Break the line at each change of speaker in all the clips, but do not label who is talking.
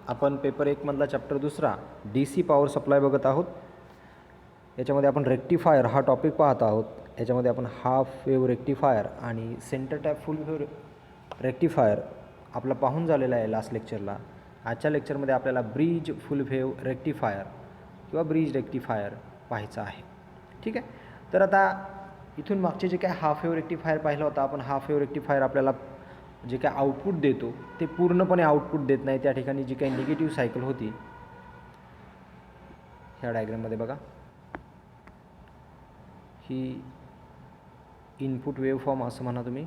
आपण पेपर 1 मधला चॅप्टर दुसरा DC पॉवर सप्लाय बघत आहोत. याच्यामध्ये आपण रेक्टिफायर हा टॉपिक पाहत आहोत. याच्यामध्ये आपण हाफ वेव्ह रेक्टिफायर आणि सेंटर टॅप फुल वेव्ह रेक्टिफायर आपला पाहून झालेला आहे लास्ट लेक्चरला. आजच्या लेक्चरमध्ये आपल्याला ब्रिज फुल वेव्ह रेक्टिफायर किंवा ब्रिज रेक्टिफायर पाहायचं आहे. ठीक आहे. तर आता इथून मागचे जे काय हाफ वेव्ह रेक्टिफायर पाहिलं होतं आपण, हाफ वेव्ह रेक्टिफायर आपल्याला जे काय आउटपुट देतो ते पूर्णपणे आउटपुट देत नाही. त्या ठिकाणी जी काही निगेटिव्ह सायकल होती ह्या डायग्राममध्ये बघा, ही इनपुट वेव्ह फॉर्म असं म्हणा तुम्ही,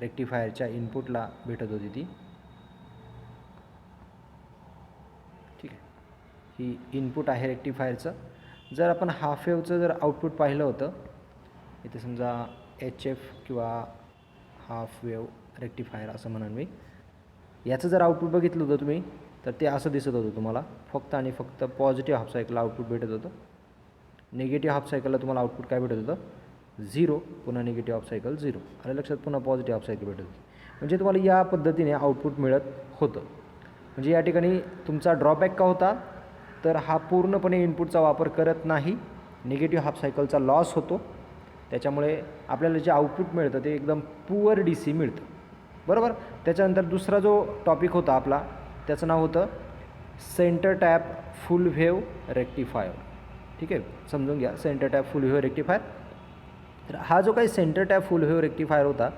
रेक्टिफायरच्या इनपुटला भेटत होती ती. ठीक आहे. ही इनपुट आहे रेक्टिफायरचं. जर आपण हाफ वेव्हचं जर आउटपुट पाहिलं होतं, इथे समजा HF किंवा हाफ वेव्ह रेक्टिफायर असं म्हणून मी, याचं जर आउटपुट बघितलं होतं तुम्ही तर ते असं दिसत होतं तुम्हाला. फक्त आणि फक्त पॉझिटिव्ह हाफ सायकलला आउटपुट भेटत होतं. निगेटिव्ह हाफ सायकलला तुम्हाला आउटपुट काय भेटत होतं? 0. पुन्हा निगेटिव्ह हाफ सायकल 0. आलं लक्षात? पुन्हा पॉझिटिव्ह हाफ सायकल भेटत होती. म्हणजे तुम्हाला या पद्धतीने आउटपुट मिळत होतं. म्हणजे या ठिकाणी तुमचा ड्रॉबॅक का होता? तर हा पूर्णपणे इनपुटचा वापर करत नाही, निगेटिव्ह हाफ सायकलचा लॉस होतो. त्याच्यामुळे आपल्याला जे आउटपुट मिळतं ते एकदम पुअर DC मिळतं. बरोबर. त्याच्यानंतर दुसरा जो टॉपिक होता आपला त्याचं नाव होतं सेंटर टॅप फुल वेव्ह रेक्टिफायर. ठीक आहे. समजून घ्या, सेंटर टॅप फुल वेव्ह रेक्टिफायर. तर हा जो काही सेंटर टॅप फुल वेव्ह रेक्टिफायर होता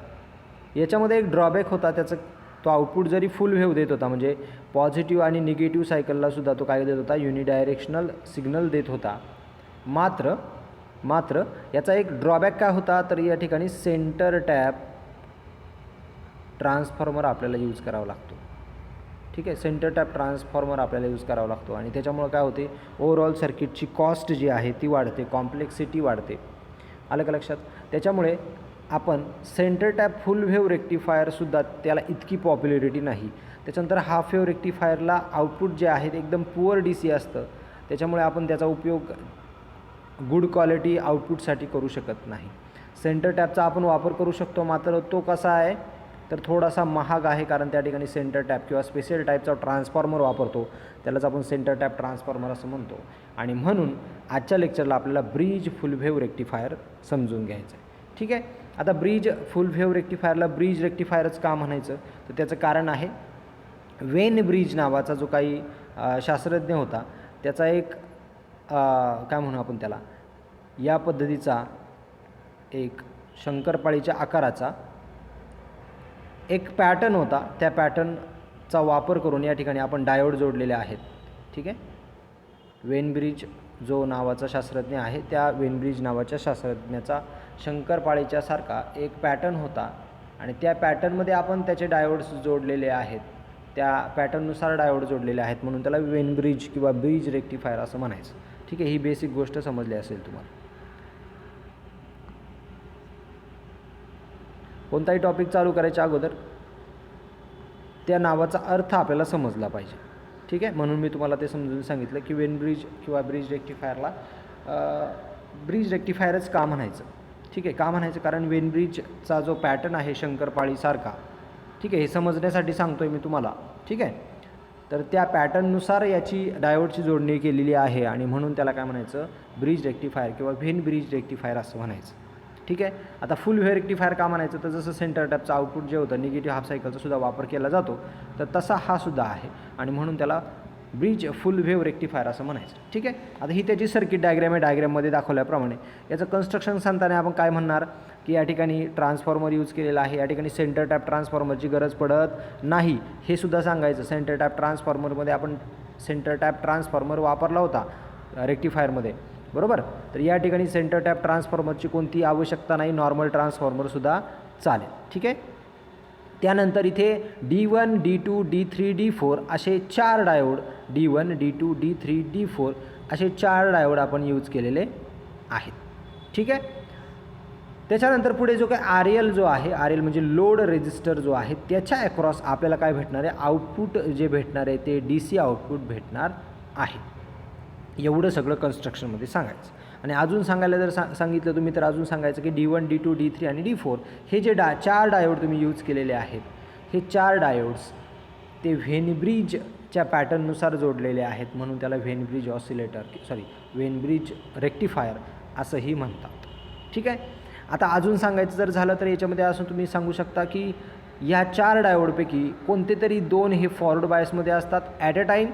याच्यामध्ये एक ड्रॉबॅक होता. त्याचं तो आउटपुट जरी फुल वेव्ह देत होता, म्हणजे पॉझिटिव्ह आणि निगेटिव्ह सायकलला सुद्धा तो काय देत होता? युनिडायरेक्शनल सिग्नल देत होता. मात्र याचा एक ड्रॉबॅक काय होता? तर या ठिकाणी सेंटर टॅप ट्रान्सफॉर्मर आपल्याला यूज करावा लागतो. ठीक आहे. सेंटर टॅप ट्रान्सफॉर्मर आपल्याला यूज करावा लागतो आणि त्याच्यामुळं काय होते? ओव्हरऑल सर्किटची कॉस्ट जी आहे ती वाढते, कॉम्प्लेक्सिटी वाढते. आलं का लक्षात? त्याच्यामुळे आपण सेंटर टॅप फुल वेव्ह रेक्टिफायरसुद्धा त्याला इतकी पॉप्युलॅरिटी नाही. त्याच्यानंतर हाफ वेव्ह रेक्टिफायरला आउटपुट जे आहे ते एकदम पुअर DC असतं. त्याच्यामुळे आपण त्याचा उपयोग गुड क्वालिटी आउटपुटसाठी करू शकत नाही. सेंटर टॅपचा आपण वापर करू शकतो, मात्र तो कसा आहे तर थोडासा महाग आहे. कारण त्या ठिकाणी सेंटर टॅप किंवा स्पेशल टाईपचा ट्रान्सफॉर्मर वापरतो, त्यालाच आपण सेंटर टॅप ट्रान्सफॉर्मर असं म्हणतो. आणि म्हणून आजच्या लेक्चरला आपल्याला ब्रिज फुल वेव्ह रेक्टिफायर समजून घ्यायचं आहे. ठीक आहे. आता ब्रिज फुल वेव्ह रेक्टिफायरला ब्रिज रेक्टिफायरच का म्हणायचं? तर त्याचं कारण आहे, वेन ब्रिज नावाचा जो काही शास्त्रज्ञ होता त्याचा एक काय म्हणू आपण त्याला, या पद्धतीचा एक शंकरपाळीच्या आकाराचा एक पॅटर्न होता. त्या पॅटर्नचा वापर करून या ठिकाणी आपण डायोड जोडलेले आहेत. ठीक आहे. वेनब्रिज जो नावाचा शास्त्रज्ञ आहे, त्या वेनब्रिज नावाच्या शास्त्रज्ञाचा शंकरपाळीच्या सारखा एक पॅटर्न होता आणि त्या पॅटर्नमध्ये आपण त्याचे डायोड्स जोडलेले आहेत. त्या पॅटर्ननुसार डायोड जोडलेले आहेत, म्हणून त्याला वेनब्रिज किंवा ब्रिज रेक्टिफायर असं म्हणायचं. ठीक आहे. ही बेसिक गोष्ट समजली असेल तुम्हाला. कोणताही टॉपिक चालू करायच्या अगोदर त्या नावाचा अर्थ आपल्याला समजला पाहिजे. ठीक आहे. म्हणून मी तुम्हाला ते समजून सांगितलं की वेनब्रिज किंवा ब्रिज रेक्टिफायरला ब्रिज रेक्टिफायरच का म्हणायचं. ठीक आहे. का म्हणायचं? कारण वेनब्रिजचा जो पॅटर्न आहे शंकरपाळीसारखा, ठीक आहे, हे समजण्यासाठी सांगतो आहे मी तुम्हाला. ठीक आहे. तर त्या पॅटर्ननुसार याची डायोडची जोडणी केलेली आहे आणि म्हणून त्याला काय म्हणायचं? ब्रिज रेक्टिफायर किंवा वेन ब्रिज रेक्टिफायर असं म्हणायचं. ठीक आहे. आता फुल वेव्ह रेक्टिफायर का म्हणायचं? तर जसं सेंटर टॅपचं आउटपुट जे होतं निगेटिव्ह हाफ सायकलचा सुद्धा वापर केला जातो, तर तसा हा सुद्धा आहे आणि म्हणून त्याला ब्रिज फुल वेव्ह रेक्टिफायर असं म्हणायचं. ठीक आहे. आता ही त्याची सर्किट डायग्रॅम आहे. डायग्रॅममध्ये दाखवल्याप्रमाणे याचं कन्स्ट्रक्शन सांगताना आपण काय म्हणणार की या ठिकाणी ट्रान्सफॉर्मर यूज केलेला आहे. या ठिकाणी सेंटर टॅप ट्रान्सफॉर्मरची गरज पडत नाही, हे सुद्धा सांगायचं. सेंटर टॅप ट्रान्सफॉर्मरमध्ये आपण सेंटर टॅप ट्रान्सफॉर्मर वापरला होता रेक्टिफायरमध्ये, बरोबर. तर या ठिकाणी सेंटर टॅप ट्रान्सफॉर्मरची कोणती आवश्यकता नाही, नॉर्मल ट्रान्सफॉर्मरसुद्धा चालेल. ठीक आहे. त्यानंतर इथे D1, D2, D3, D4 असे 4 diode, D1, D2, D3, D4 असे 4 डायोड आपण यूज केलेले आहेत. ठीक आहे. त्याच्यानंतर पुढे जो काही RL जो आहे, RL म्हणजे लोड रेजिस्टर जो आहे, त्याच्या अक्रॉस आपल्याला काय भेटणार आहे? आउटपुट जे भेटणार आहे ते DC आउटपुट भेटणार आहे. एवढं सगळं कन्स्ट्रक्शनमध्ये सांगायचं. आणि अजून सांगायला जर सांगितलं तुम्ही तर अजून सांगायचं की D1, D2, D3 आणि D4 हे जे 4 डायोड तुम्ही यूज केलेले आहेत, हे 4 डायोड्स ते व्हेनब्रिज च्या पॅटर्ननुसार जोडलेले आहेत म्हणून त्याला when bridge oscillator when bridge rectifier असंही म्हणतात. ठीक आहे. आता अजून सांगायचं जर झालं तर याच्यामध्ये असं तुम्ही सांगू शकता की ह्या 4 डायोडपैकी कोणते तरी 2 हे फॉरवर्ड बायसमध्ये असतात ॲट अ टाईम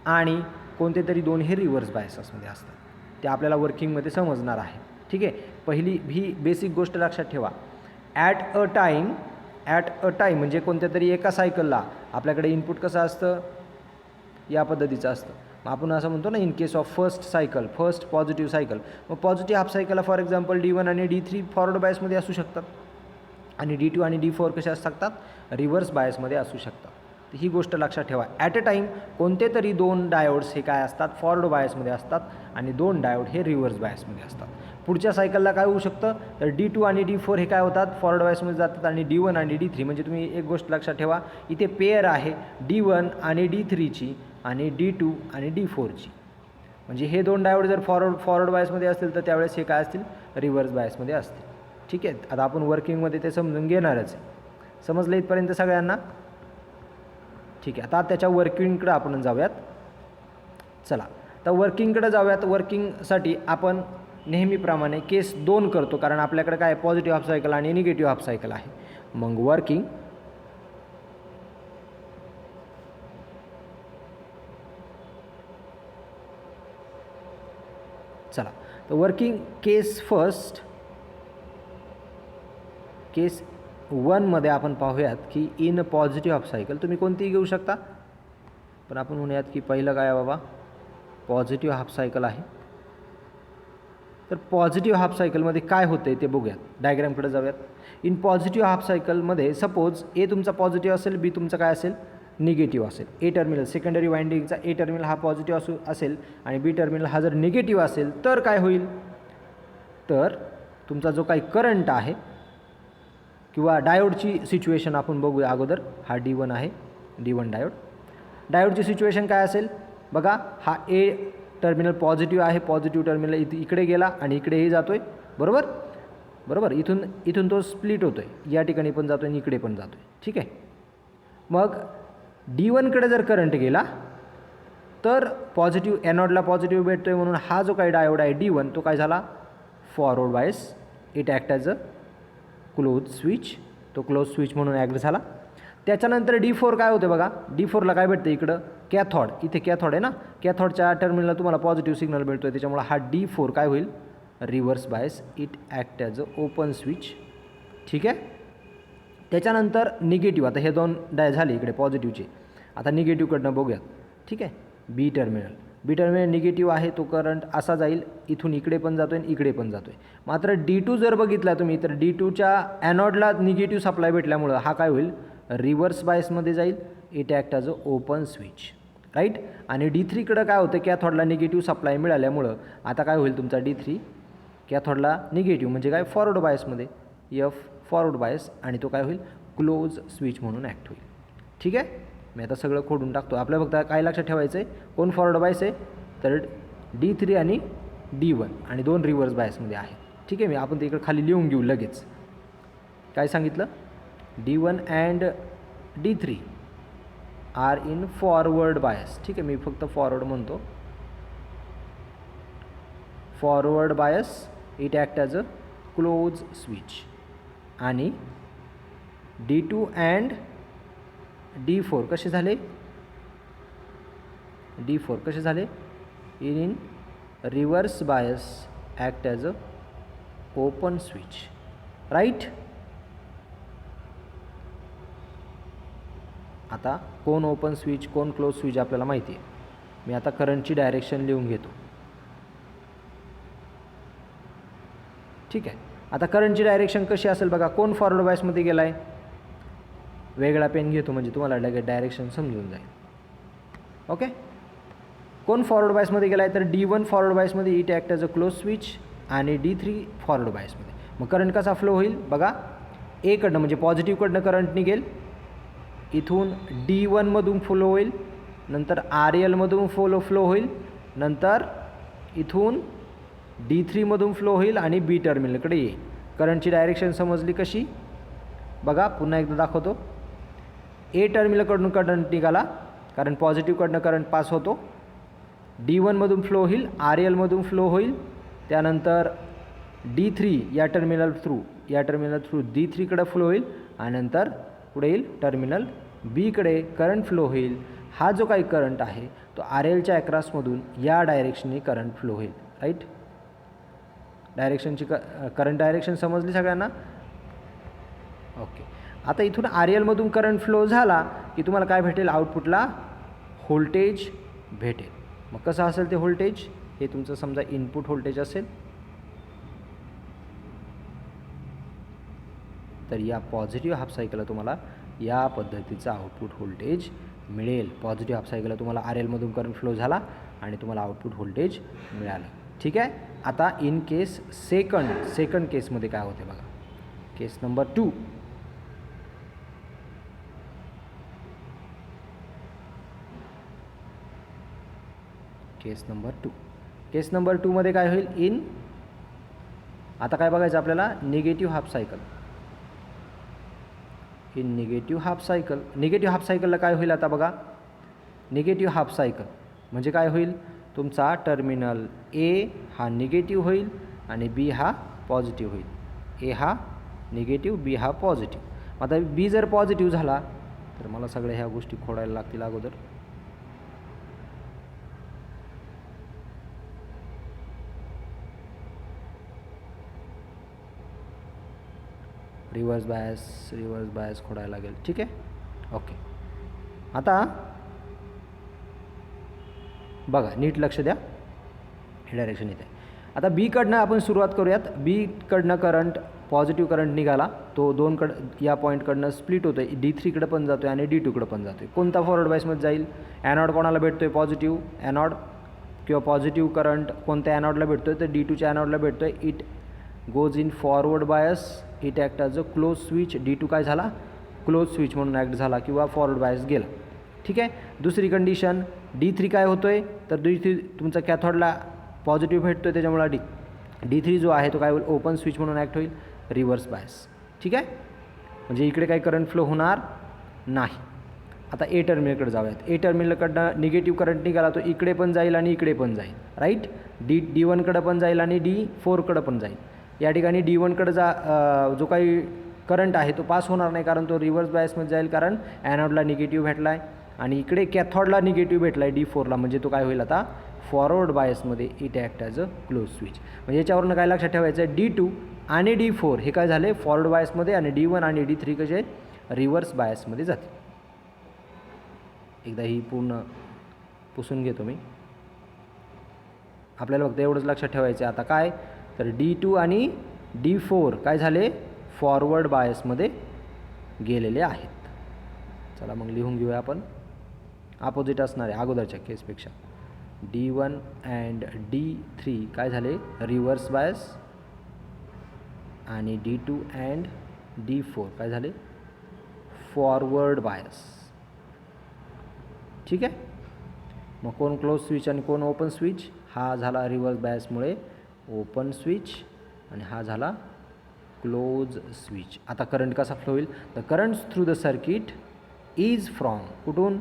आणि कोणते तरी 2 हे रिव्हर्स बायसमध्ये असतात. ते आपल्याला वर्किंगमध्ये समजणार आहे. ठीक आहे. पहिली ही बेसिक गोष्ट लक्षात ठेवा. ॲट अ टाईम म्हणजे कोणत्या तरी एका सायकलला आपल्याकडे इनपुट कसं असतं, या पद्धतीचं असतं. मग आपण असं म्हणतो ना, in case of first positive cycle, मग पॉझिटिव्ह हाफ सायकलला फॉर एक्झाम्पल D1 आणि D3 फॉरवर्ड बायसमध्ये असू शकतात आणि D2 आणि D4 कशा असू शकतात, रिव्हर्स बायसमध्ये असू शकतात. तर ही गोष्ट लक्षात ठेवा. ॲट अ टाईम कोणते तरी 2 डायोड्स हे काय असतात, फॉरवर्ड बायसमध्ये असतात आणि 2 डायोड हे रिव्हर्स बायसमध्ये असतात. पुढच्या सायकलला काय होऊ शकतं, तर D2 आणि D4 हे काय होतात, फॉरवर्ड बायसमध्ये जातात आणि D1 आणि D3 म्हणजे तुम्ही एक गोष्ट लक्षात ठेवा, इथे पेअर आहे D1 आणि D3ची आणि D2 आणि D4ची. म्हणजे हे 2 डायोड जर फॉरवर्ड बायसमध्ये असतील तर त्यावेळेस हे काय असतील, रिव्हर्स बायसमध्ये असतील. ठीक आहे. आता आपण वर्किंगमध्ये ते समजून घेणारच आहे. समजलं इथपर्यंत सगळ्यांना? ठीक आहे. आता त्याच्या वर्किंगकडे आपण जाऊयात. चला तर वर्किंगकडे जाऊयात. वर्किंगसाठी आपण नेहमीप्रमाणे केस 2 करतो कारण आपल्याकडे काय पॉझिटिव्ह हाफ सायकल आणि निगेटिव्ह हाफ सायकल आहे. मग वर्किंग चला तर वर्किंग केस 1 मध्ये आपण पाहूयात की इन पॉझिटिव्ह हाफ सायकल तुम्ही कोणतीही घेऊ शकता, पण आपण म्हणूयात की पहिलं काय बाबा, पॉझिटिव्ह हाफ सायकल आहे. तर पॉझिटिव्ह हाफ सायकलमध्ये काय होतं ते बघूयात. डायग्रामकडे जाऊयात. इन पॉझिटिव्ह हाफ सायकलमध्ये सपोज ए तुमचा पॉझिटिव्ह असेल, बी तुमचा काय असेल, निगेटिव्ह असेल. ए टर्मिनल सेकंडरी वाइंडिंगचा ए टर्मिनल हा पॉझिटिव्ह असेल आणि बी टर्मिनल हा जर निगेटिव्ह असेल तर काय होईल, तर तुमचा जो काही करंट आहे किंवा डायोडची सिच्युएशन आपण बघूया अगोदर. हा D1 आहे, D1 डायोडची सिच्युएशन काय असेल बघा. हा ए टर्मिनल पॉझिटिव्ह आहे, पॉझिटिव्ह टर्मिनल इकडे गेला आणि इकडेही जातोय, बरोबर. इथून तो स्प्लिट होतोय, या ठिकाणी पण जातोय आणि इकडे पण जातोय. ठीक आहे. मग D1कडे जर करंट गेला तर पॉझिटिव्ह एनॉडला पॉझिटिव्ह भेटतोय म्हणून हा जो काही डायोड आहे D1 तो काय झाला, forward bias. It act as a close switch, तो क्लोज स्विच म्हणून ॲक्ट झाला. त्याच्यानंतर D4 काय होते बघा. D4ला काय भेटतं, इकडं कॅथॉड, इथे कॅथॉड आहे ना, कॅथॉडच्या टर्मिनलला तुम्हाला पॉझिटिव्ह सिग्नल भेटतो आहे, त्याच्यामुळे हा D4 काय होईल, reverse bias. It act as a open switch. ठीक आहे. त्याच्यानंतर निगेटिव्ह, आता हे 2 झाले इकडे पॉझिटिव्हचे. आता निगेटिव्हकडनं बघूयात. ठीक आहे. बी टर्मिनल निगेटिव्ह आहे, तो करंट असा जाईल, इथून इकडे पण जातो आहे आणि इकडे पण जातो आहे. मात्र D2 जर बघितला तुम्ही तर D2च्या ॲनॉडला निगेटिव्ह सप्लाय भेटल्यामुळं हा काय होईल, रिव्हर्स बायसमध्ये जाईल. It act as a open switch, right. आणि D3कडं काय होतं, कॅथॉडला निगेटिव्ह सप्लाय मिळाल्यामुळं आता काय होईल, तुमचा D3 कॅथॉडला निगेटिव्ह म्हणजे काय, फॉरवर्ड बायसमध्ये, फॉरवर्ड बायस, आणि तो काय होईल, क्लोज स्विच म्हणून ॲक्ट होईल. ठीक आहे. मी आता सगळं खोडून टाकतो. आपल्याला फक्त काय लक्षात ठेवायचं आहे, कोण फॉरवर्ड बायस आहे, तर D3 आणि D1 आणि 2 रिव्हर्स बायसमध्ये आहे. ठीक आहे. आपण ते इकडे खाली लिहून घेऊ लगेच. काय सांगितलं, D1 and D3 are in forward bias. ठीक आहे. मी फक्त फॉरवर्ड म्हणतो. Forward bias, it act as a close switch. आणि D2 अँड D4 कसे झाले, D4 कसे झाले, in reverse bias act as a open switch, right. आता कोण ओपन स्विच कोण क्लोज स्विच आपल्याला माहिती आहे. मी आता करंटची डायरेक्शन लिहून घेतो. ठीक आहे. आता करंटची डायरेक्शन कशी असेल बघा. कोण फॉरवर्ड बायसमध्ये गेला आहे, वेगळा पेन घेतो म्हणजे तुम्हाला लगेच डायरेक्शन समजून जाईल. ओके. कोण फॉरवर्ड बायसमध्ये गेला आहे, तर D1 फॉरवर्ड बायसमध्ये, it act as a close switch, आणि D3 फॉरवर्ड बायसमध्ये. मग करंट कसा फ्लो होईल बघा. एकडनं म्हणजे पॉझिटिव्हकडनं करंट निघेल, इथून D1मधून फ्लो होईल, नंतर RLमधून फ्लो होईल, नंतर इथून D3मधून फ्लो होईल आणि बी टर्मिनलकडे येईल. करंटची डायरेक्शन समजली कशी बघा. पुन्हा एकदा दाखवतो. ए टर्मिनलकडून करंट निघाला, कारण पॉझिटिव्हकडनं करंट पास होतो. D1मधून फ्लो होईल, RLमधून फ्लो होईल, त्यानंतर D3 या टर्मिनल थ्रू D3कडे फ्लो होईल आणि नंतर पुढे येईल टर्मिनल Bकडे करंट फ्लो होईल. हा जो काही करंट आहे तो RLच्या अक्रॉसमधून या डायरेक्शनने करंट फ्लो होईल. राईट, डायरेक्शनची करंट डायरेक्शन समजली सगळ्यांना? ओके. आता इथून RLमधून करंट फ्लो झाला की तुम्हाला काय भेटेल? आउटपुटला व्होल्टेज भेटेल. मग कसं असेल ते व्होल्टेज? हे तुमचं समजा इनपुट व्होल्टेज असेल, तर या पॉझिटिव्ह हाफ सायकलला तुम्हाला या पद्धतीचं आउटपुट व्होल्टेज मिळेल. पॉझिटिव्ह हाफ सायकलला तुम्हाला RLमधून करंट फ्लो झाला आणि तुम्हाला आउटपुट व्होल्टेज मिळालं. ठीक आहे. आता इन केस सेकंड केसमध्ये काय होते बघा. केस नंबर 2. केस नंबर 2 मध्ये काय होईल? आता काय बघायचं आपल्याला? Negative half cycle. In negative half सायकलला काय होईल? आता बघा, निगेटिव्ह हाफ सायकल म्हणजे काय होईल? तुमचा टर्मिनल A हा निगेटिव्ह होईल आणि B हा पॉझिटिव्ह होईल. A हा निगेटिव्ह, B हा पॉझिटिव्ह. आता B जर पॉझिटिव्ह झाला तर मला सगळ्या ह्या गोष्टी खोडायला लागतील अगोदर. रिव्हर्स बायस खोडायला लागेल. ठीक आहे. ओके. आता बघा, नीट लक्ष द्या, हे डायरेक्शन इथे. आता Bकडनं आपण सुरुवात करूयात. Bकडनं करंट, पॉझिटिव्ह करंट निघाला, तो या पॉईंटकडनं स्प्लिट होतो आहे. D3कडे पण जातो आहे आणि D2कडे पण जातो आहे. कोणता फॉरवर्ड बायसमध्ये जाईल? ॲनॉड कोणाला भेटतो आहे? पॉझिटिव्ह ॲनॉड किंवा पॉझिटिव्ह करंट कोणत्या ॲनॉडला भेटतो आहे? तर D2च्या ॲनॉडला भेटतो आहे. It goes in forward bias, it act as a close switch. D2 काय झाला? क्लोज स्विच म्हणून ॲक्ट झाला किंवा फॉरवर्ड बायस गेला. ठीक आहे. दुसरी कंडिशन, D3 काय होतो आहे? तर D3 तुमचा कॅथॉडला पॉझिटिव्ह भेटतो आहे, त्याच्यामुळे D3 जो आहे तो काय होईल? ओपन स्विच म्हणून ॲक्ट होईल, रिव्हर्स बायस. ठीक आहे. म्हणजे इकडे काही करंट फ्लो होणार नाही. आता A टर्मिनलकडे जाऊयात. A टर्मिनलकडनं निगेटिव्ह करंट निघाला, तो इकडे पण जाईल आणि इकडे पण जाईल. राईट, D1कडे पण जाईल आणि D4कडे पण जाईल. या ठिकाणी D1कडे जो काही करंट आहे तो पास होणार नाही, कारण तो रिव्हर्स बायसमध्ये जाईल, कारण ॲनॉडला निगेटिव्ह भेटला आहे आणि इकडे कॅथॉडला निगेटिव्ह भेटला आहे D4ला. म्हणजे तो काय होईल? आता फॉरवर्ड बायसमध्ये it act as a close switch. म्हणजे याच्यावरून काय लक्षात ठेवायचं आहे? D2 आणि D4 हे काय झाले? फॉरवर्ड बायसमध्ये, आणि D1 आणि D3 कसे रिव्हर्स बायसमध्ये जाते. एकदा ही पूर्ण पुसून घेतो मी. आपल्याला फक्त एवढंच लक्षात ठेवायचं आहे. आता काय? तर D2 आणि D4 काय झाले? फॉरवर्ड बायसमध्ये गेलेले आहेत. चला मग लिहून घेऊया आपण. अपोजिट असणार आहे अगोदरच्या केसपेक्षा. D1 अँड D3 काय झाले? Reverse bias. आणि D2 अँड D4 काय झाले? Forward bias. ठीक आहे. मग कोण क्लोज स्विच आणि कोण ओपन स्विच? हा झाला रिव्हर्स बायसमुळे ओपन स्विच आणि हा झाला क्लोज स्विच. आता करंट कसा फ्लो होईल? The current through the circuit is from, कुठून?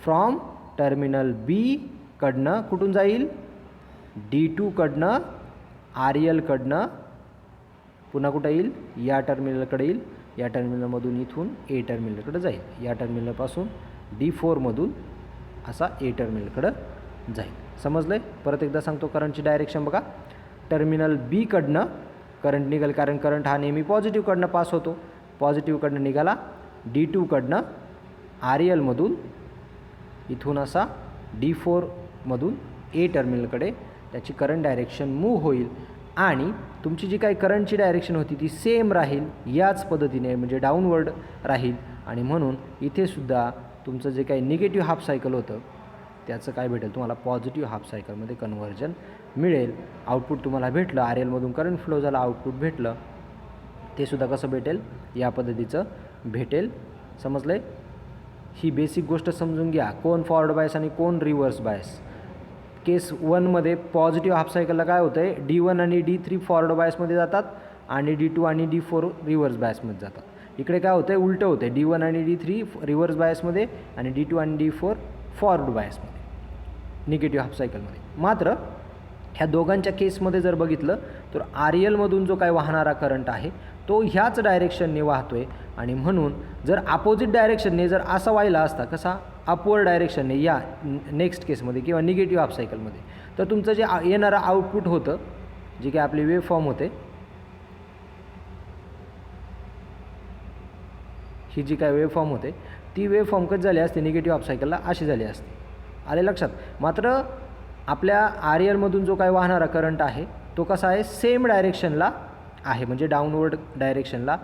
फ्रॉम टर्मिनल B कडनं कुठून जाईल? D2 कडनं, RL कडनं, पुन्हा कुठं येईल? या टर्मिनलकडे येईल. या टर्मिनलमधून इथून A टर्मिनलकडे जाईल. या टर्मिनलपासून D4मधून असा A टर्मिनलकडं जाईल. समजलं आहे? परत एकदा सांगतो. करंटची डायरेक्शन बघा. टर्मिनल B कडनं करंट निघाल, कारण करंट हा नेहमी पॉझिटिव्हकडनं पास होतो. पॉझिटिव्हकडनं निघाला, D2 कडनं RLमधून इथून असा D4मधून A टर्मिनलकडे त्याची करंट डायरेक्शन मूव्ह होईल आणि तुमची जी काही करंटची डायरेक्शन होती ती सेम राहील, याच पद्धतीने म्हणजे डाऊनवर्ड राहील. आणि म्हणून इथे सुद्धा तुमचं जे काही निगेटिव्ह हाफ सायकल होतं त्याचं काय भेटेल? तुम्हाला पॉझिटिव्ह हाफ सायकलमध्ये कन्व्हर्जन मिळेल. आउटपुट तुम्हाला भेटलं, RLमधून करंट फ्लो झाला, आउटपुट भेटलं. ते सुद्धा कसं भेटेल? या पद्धतीचं भेटेल. समजलं आहे? ही बेसिक गोष्ट समजून घ्या. कोण फॉरवर्ड बायस आणि कोण रिव्हर्स बायस. केस 1मध्ये पॉझिटिव्ह हाफ सायकलला काय होतं आहे? D1 आणि D3 फॉरवर्ड बायसमध्ये जातात आणि D2 आणि D4 रिव्हर्स बायसमध्ये जातात. इकडे काय होतं आहे, उलटं होतं आहे, D1 आणि D3 रिव्हर्स बायसमध्ये आणि D2 आणि D4 फॉरवर्ड बायसमध्ये, निगेटिव्ह हाफ सायकलमध्ये. मात्र ह्या दोघांच्या केसमध्ये जर बघितलं तर RELमधून जो काय वाहणारा करंट आहे तो ह्याच डायरेक्शनने वाहतो आहे, आणि म्हणून जर अपोजिट डायरेक्शनने जर असा व्हायला असता, कसा, अपवर्ड डायरेक्शनने या नेक्स्ट केसमध्ये किंवा निगेटिव्ह हाफ सायकलमध्ये, तर तुमचं जे येणारं आउटपुट होतं, जे काही आपली वेव्ह फॉर्म होते, ही जी काय वेव्ह फॉर्म होते ती वेव्ह फॉर्म कशी झाली असते, निगेटिव्ह हाफ सायकलला अशी झाली असते. आले लक्षात. मात्र आपल्या RELमधून जो काय वाहणारा करंट आहे तो कसा आहे, सेम डायरेक्शनला आहे, म्हणजे डाऊनवर्ड डायरेक्शनला,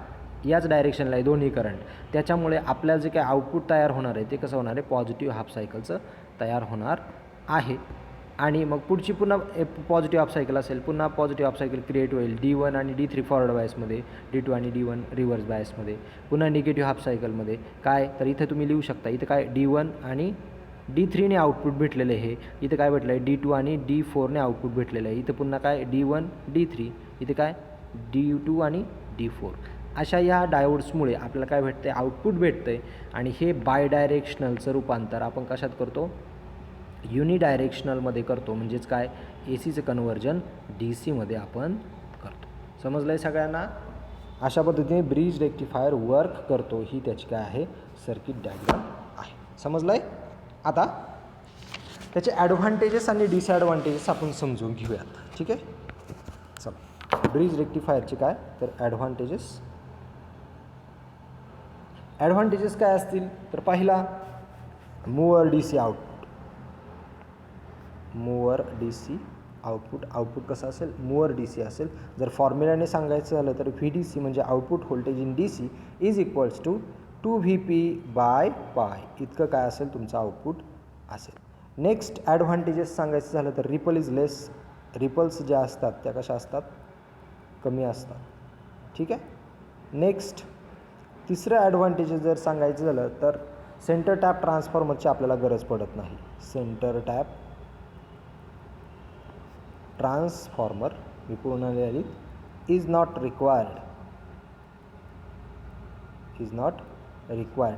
याच डायरेक्शनला आहे दोन्ही करंट. त्याच्यामुळे आपल्याला जे काही आउटपुट तयार होणार आहे ते कसं होणार आहे, पॉझिटिव्ह हाफ सायकलचं तयार होणार आहे. आणि मग पुढची पुन्हा पॉझिटिव्ह हाफ सायकल असेल, पुन्हा पॉझिटिव्ह हाफ सायकल क्रिएट होईल D1 आणि D3 फॉरवर्ड बायसमध्ये, D2 आणि D1 रिव्हर्स बायसमध्ये, पुन्हा निगेटिव्ह हाफ सायकलमध्ये. काय तर इथे तुम्ही लिहू शकता, इथं काय D1 आणि D3ने आउटपुट भेटलेलं आहे, इथं काय भेटलं आहे, D2 आणि D4ने आउटपुट भेटलेलं आहे, इथं पुन्हा काय D1 D3, इथे काय D2 आणि D4. अशा या डायोड्समुळे आपल्याला काय भेटतं आहे, आउटपुट भेटतं आहे. आणि हे बायडायरेक्शनलचं रूपांतर आपण कशात करतो, युनिडायरेक्शनलमध्ये करतो. म्हणजेच काय, ACचं कन्व्हर्जन DC आपण करतो. समजलं आहे सगळ्यांना. अशा पद्धतीने ब्रिज रेक्टिफायर वर्क करतो, ही त्याची काय आहे, सर्किट डायग्राम आहे. समजलं आहे. आता त्याचे ॲडव्हांटेजेस आणि डिसॲडव्हांटेजेस आपण समजून घेऊयात. ठीक आहे. चला, ब्रिज रेक्टिफायरचे काय तर ॲडव्हांटेजेस काय असतील तर पहिला, मूवर DC आउटपुट कसं असेल, मूवर DC असेल. जर फॉर्म्युलाने सांगायचं झालं तर VDC म्हणजे output voltage in DC is equals to 2VP/π इतकं काय असेल तुमचं आउटपुट असेल. नेक्स्ट ॲडव्हांटेजेस सांगायचं झालं तर रिपल इज लेस. रिपल्स ज्या असतात त्या कशा असतात, कमी असतात. ठीक आहे. नेक्स्ट तिसरं ॲडव्हांटेजेस जर सांगायचं झालं तर सेंटर टॅप ट्रान्सफॉर्मरची आपल्याला गरज पडत नाही. सेंटर टॅप ट्रान्सफॉर्मर मी पूर्ण लिहिली इज नॉट रिक्वायर्ड.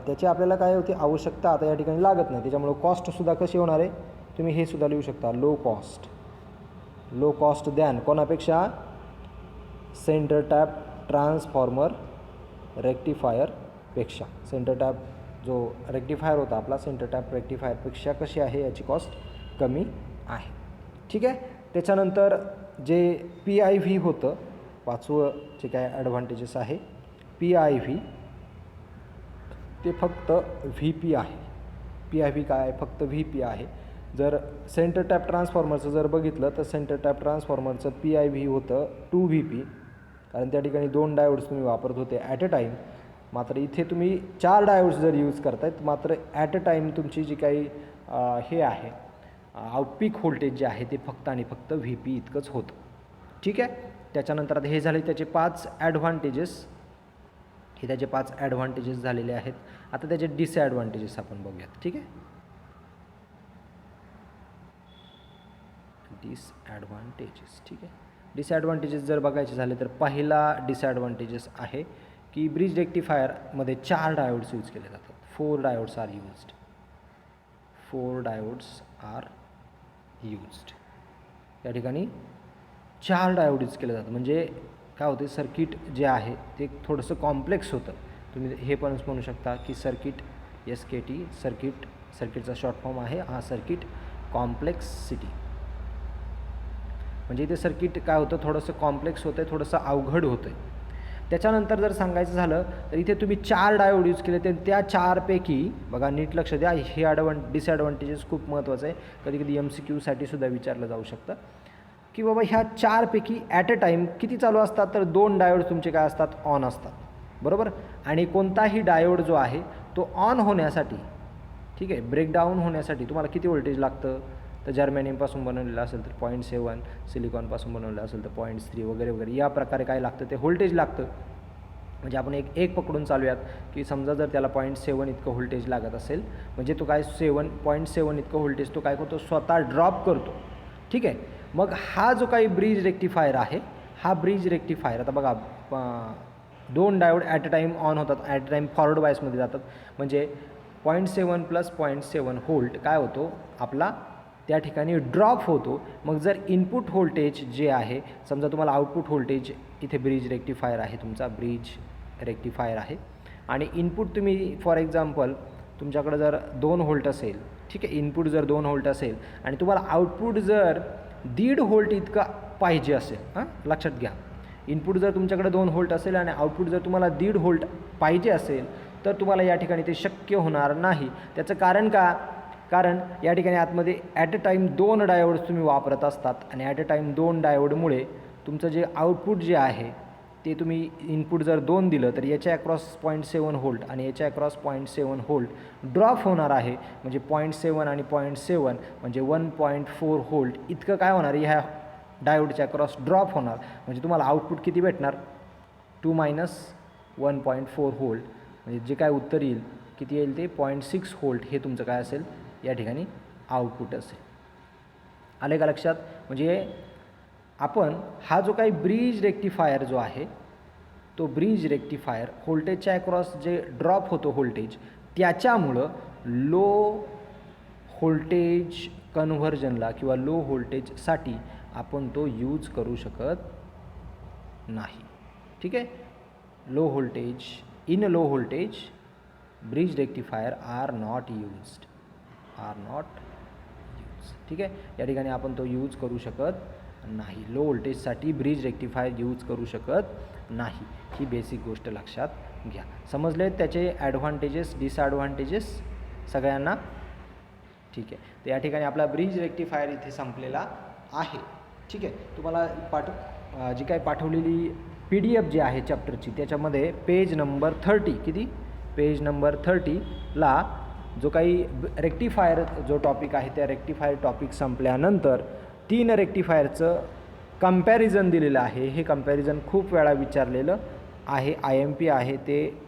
त्याची आपल्याला काय होती, आवश्यकता आता या ठिकाणी लागत नाही. त्याच्यामुळे कॉस्टसुद्धा कशी होणार आहे, तुम्ही हे सुद्धा लिहू शकता, लो कॉस्ट द्यान कोणापेक्षा, सेंटर टॅप ट्रान्सफॉर्मर रेक्टिफायरपेक्षा. सेंटर टॅप जो रेक्टिफायर होता आपला, सेंटर टॅप रेक्टिफायरपेक्षा कशी आहे, याची कॉस्ट कमी आहे. ठीक आहे. त्याच्यानंतर जे PIV होतं, पाचवं जे काय ॲडव्हांटेजेस आहे, PIV ते फक्त VP आहे. PIV काय, फक्त VP आहे. जर सेंटर टॅप ट्रान्सफॉर्मरचं जर बघितलं तर सेंटर टॅप ट्रान्सफॉर्मरचं PIV होतं 2VP, कारण त्या ठिकाणी 2 डायोड्स तुम्ही वापरत होते ॲट अ टाईम. मात्र इथे तुम्ही 4 डायोड्स जर यूज करतायत, मात्र ॲट अ टाईम तुमची जी काही हे आहे आउटपीक व्होल्टेज जे आहे ते फक्त आणि फक्त VP इतकंच होतं. ठीक आहे. त्याच्यानंतर आता हे झाले त्याचे 5 ॲडव्हांटेजेस. हे त्याचे 5 ॲडव्हांटेजेस झालेले आहेत. आता त्याचे डिसॲडव्हांटेजेस आपण बघूयात. ठीक आहे. डिसॲडव्हांटेजेस. ठीक आहे. डिसॲडव्हांटेजेस जर बघायचे झाले तर पहिला डिसॲडव्हांटेजेस आहे की ब्रिज रेक्टिफायरमध्ये 4 डायोड्स यूज केले जातात. 4 डायोड्स आर यूज्ड. या ठिकाणी 4 डायोड यूज केले जातात. म्हणजे काय होते, सर्किट जे आहे ते थोडंसं कॉम्प्लेक्स होतं. तुम्ही हे पण म्हणू शकता की सर्किट SKT, सर्किटचा शॉर्ट फॉर्म आहे हा, सर्किट कॉम्प्लेक्सिटी. म्हणजे इथे सर्किट काय होतं, थोडंसं कॉम्प्लेक्स होतं आहे, थोडंसं अवघड होतं आहे. त्याच्यानंतर जर सांगायचं झालं तर इथे तुम्ही 4 डायोड यूज केले, तर त्या 4पैकी बघा, नीट लक्ष द्या, हे डिसॲडव्हांटेजेस खूप महत्त्वाचं आहे. कधी कधी MCQसाठी सुद्धा विचारलं जाऊ शकतं की बाबा ह्या 4पैकी ॲट अ टाईम किती चालू असतात, तर 2 डायोड तुमचे काय असतात, ऑन असतात. बरोबर. आणि कोणताही डायोड जो आहे तो ऑन होण्यासाठी, ठीक आहे, ब्रेकडाऊन होण्यासाठी तुम्हाला किती व्होल्टेज लागतं, तर जर्मॅनियमपासून बनवलेलं असेल तर 0.7, सिलिकॉनपासून बनवलेलं असेल तर 0.3 वगैरे वगैरे, या प्रकारे काय लागतं, ते व्होल्टेज लागतं. म्हणजे आपण एक पकडून चालूयात की समजा जर त्याला 0.7 इतकं व्होल्टेज लागत असेल, म्हणजे तो काय 0.7 इतकं व्होल्टेज तो काय करतो, स्वतः ड्रॉप करतो. ठीक आहे. मग हा जो काही ब्रिज रेक्टिफायर आहे, हा ब्रिज रेक्टिफायर आता बघा 2 diode at a time on होतात, ॲट अ टाईम फॉरवर्ड बायसमध्ये जातात. म्हणजे 0.7 प्लस 0.7 व्होल्ट काय होतो आपला त्या ठिकाणी ड्रॉप होतो. मग जर इनपुट व्होल्टेज जे आहे, समजा तुम्हाला आउटपुट व्होल्टेज इथे ब्रिज रेक्टिफायर आहे, तुमचा ब्रिज रेक्टिफायर आहे आणि इनपुट तुम्ही फॉर एक्झाम्पल तुमच्याकडं जर 2 व्होल्ट असेल, ठीक आहे, इनपुट जर 2 व्होल्ट असेल आणि तुम्हाला आउटपुट जर 1.5 व्होल्ट इतका पाहिजे असेल, लक्षात घ्या, इनपुट जर तुमच्याकडे 2 व्होल्ट असेल आणि आउटपुट जर तुम्हाला 1.5 व्होल्ट पाहिजे असेल तर तुम्हाला या ठिकाणी ते शक्य होणार नाही. त्याचं कारण का? कारण या ठिकाणी आतमध्ये ॲट अ टाईम 2 डायोड्स तुम्ही वापरत असतात आणि ॲट अ टाईम 2 डायोडमुळे तुमचं जे आउटपुट जे आहे ते तुम्ही इनपुट जर 2 दिलं तर याच्या अक्रॉस 0.7 व्होल्ट आणि याच्या अक्रॉस 0.7 व्होल्ट ड्रॉप होणार आहे. म्हणजे 0.7 आणि 0.7 म्हणजे 1.4 व्होल्ट इतकं काय होणार आहे, ह्या डायोडच्या अक्रॉस ड्रॉप होणार. म्हणजे तुम्हाला आउटपुट किती भेटणार? 2 मायनस 1.4 व्होल्ट. म्हणजे जे काय उत्तर येईल किती येईल ते 0.6 व्होल्ट हे तुमचं काय असेल या ठिकाणी आउटपुट असेल. आले का लक्षात? म्हणजे आपण हा जो काही ब्रिज रेक्टिफायर जो आहे तो ब्रिज रेक्टिफायर व्होल्टेजच्या अक्रॉस जे ड्रॉप होतो व्होल्टेज त्याच्यामुळं लो व्होल्टेज कन्व्हर्जनला किंवा लो व्होल्टेजसाठी आपण तो यूज करू शकत नाही. ठीक आहे. Low voltage bridge rectifier are not used. ठीक आहे. या ठिकाणी आपण तो यूज करू शकत नाही. लो व्होल्टेजसाठी ब्रिज रेक्टिफायर यूज करू शकत नाही. ही बेसिक गोष्ट लक्षात घ्या. समजले त्याचे ॲडव्हान्टेजेस डिसॲडव्हान्टेजेस सगळ्यांना? ठीक आहे. तर या ठिकाणी आपला ब्रिज रेक्टिफायर इथे संपलेला आहे. ठीक आहे. तुम्हाला जी काही पाठवलेली PDF जी आहे चॅप्टरची त्याच्यामध्ये पेज नंबर 30 किती? पेज नंबर 30ला जो काही रेक्टिफायर जो टॉपिक आहे त्या रेक्टिफायर टॉपिक संपल्यानंतर 3 रेक्टिफायरचं कंपॅरिझन दिलेलं आहे. हे कंपॅरिझन खूप वेळा विचारलेलं आहे. IMP आहे, ते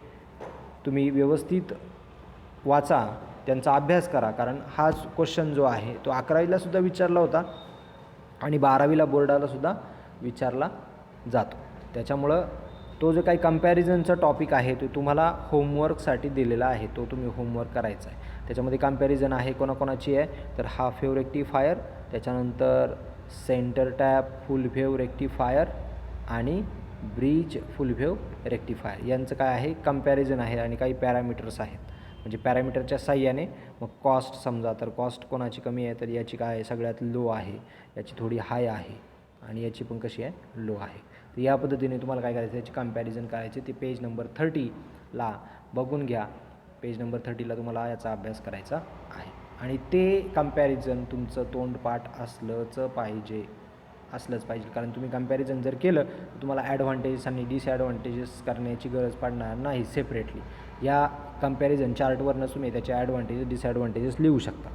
तुम्ही व्यवस्थित वाचा, त्यांचा अभ्यास करा. कारण हा क्वेश्चन जो आहे तो 11वीला सुद्धा विचारला होता आणि 12वीला बोर्डाला सुद्धा विचारला जातो. त्याच्यामुळं तो जो काही कंपॅरिझनचा टॉपिक आहे तो तुम्हाला होमवर्कसाठी दिलेला आहे, तो तुम्ही होमवर्क करायचा आहे. त्याच्यामध्ये कंपॅरिझन आहे कोणाकोणाची आहे तर हाफ वेव्ह रेक्टिफायर, त्याच्यानंतर सेंटर टॅप फुल वेव्ह रेक्टिफायर आणि ब्रिज फुल वेव्ह रेक्टिफायर यांचं काय आहे कंपॅरिझन आहे. आणि काही पॅरामीटर्स आहेत. म्हणजे पॅरामीटरच्या साह्याने मग कॉस्ट समजा तर कॉस्ट कोणाची कमी आहे तर याची काय आहे सगळ्यात लो आहे, याची थोडी हाय आहे आणि याची पण कशी आहे लो आहे. तर या पद्धतीने तुम्हाला काय करायचं याची कंपॅरिझन करायचे. ते पेज नंबर 30ला बघून घ्या. पेज नंबर 30ला तुम्हाला याचा अभ्यास करायचा आहे. आणि ते कंपॅरिझन तुमचं तोंडपाठ असलंच पाहिजे. कारण तुम्ही कंपॅरिझन जर केलं तर तुम्हाला ॲडव्हान्टेजेस आणि डिसॲडव्हान्टेजेस करण्याची गरज पडणार नाही सेपरेटली. या कंपॅरिझन चार्टवरनं तुम्ही त्याचे ॲडव्हान्टेजेस डिसॲडव्हान्टेजेस लिहू शकता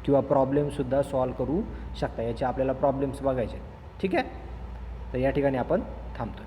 किंवा प्रॉब्लेमसुद्धा सॉल्व करू शकता. याचे आपल्याला प्रॉब्लेम्स बघायचे. ठीक आहे. तर या ठिकाणी आपण थांबतो.